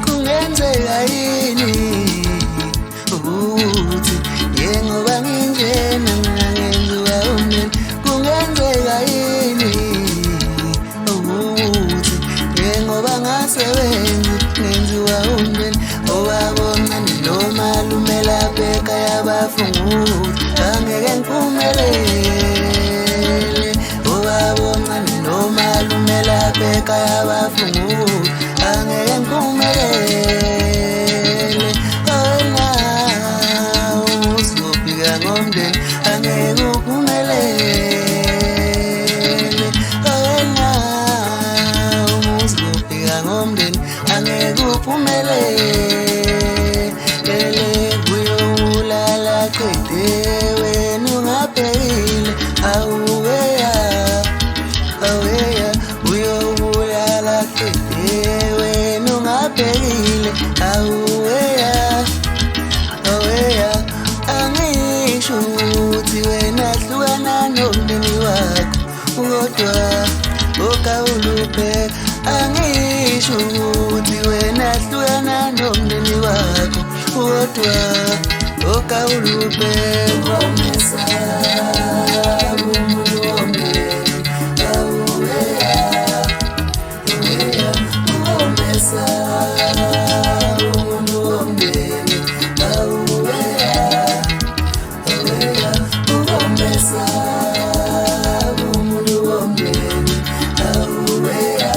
Kungenzeka yini ukuthi njengoba nginjena mina ngenziwa umndeni? Kungenzeka yini ukuthi njengoba ngasebenzi ngenziwa umndeni? Obaba omncane nomalume lapha ekhaya bafunguthi angeke ngiphumelele. Obaba omncane nomalume lapha ekhaya bafunguthi angeke ngiphumelele. Wena uzofika ngomndeni angeke uphumelele. Wena uzofika ngomndeni angeke uphumelele. Kuyowulala qede wena ungabhekile awuweya uyowulala qede wena ungabhekile awuweya angisho ukuthi wena hlukana nomndeni wakho kodwa okawulubheka. Angisho ukuthi wena hlukana nomndeni wakho kodwa okawulubheka. Umuntu womndeni awuweya umuntu womndeni awuweya umuntu womndeni awuweya.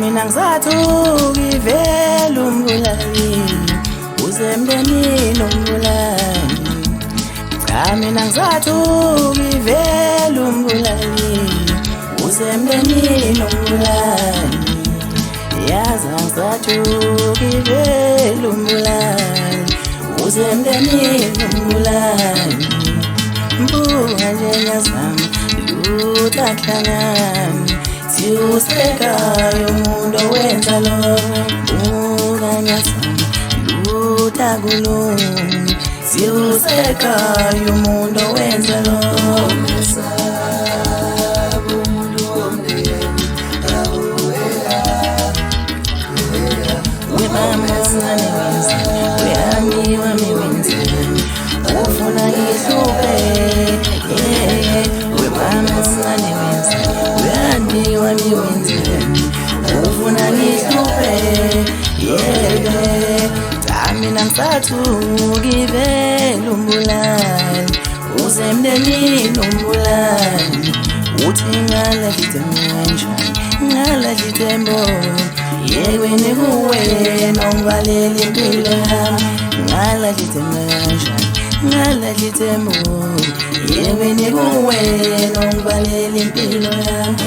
Mina ngisathuka ivela umbulali uzemndenini umbulali. Mina ngisathuka ivela umbulali uzemndenini umbulali. Yazi ngisathuka ivela umbulali uzemndenini umbulali. Mbuka nje yazami lutho ahlangani siwusekayo umuntu owenza lokho. Mbuka yazami lutho akulungi siwusekayo umuntu owenza lokho. Umuntu womndeni awuweya wemama omncane wenzani wehami wami wenzani ufuna ngihluphe. Wemama omncane wenzani wehami wami wenzani ufuna ngihluphe. Mina ngisathuka ivela umbulali uzemndenini umbulali. Uthi ngalahlite kanjani ngalahlite ithemba yekweni kuwena ongivalela impilo yami. Ngalahlite kanjani ngalahlite ithemba yekweni kuwena ongivalela impilo yami.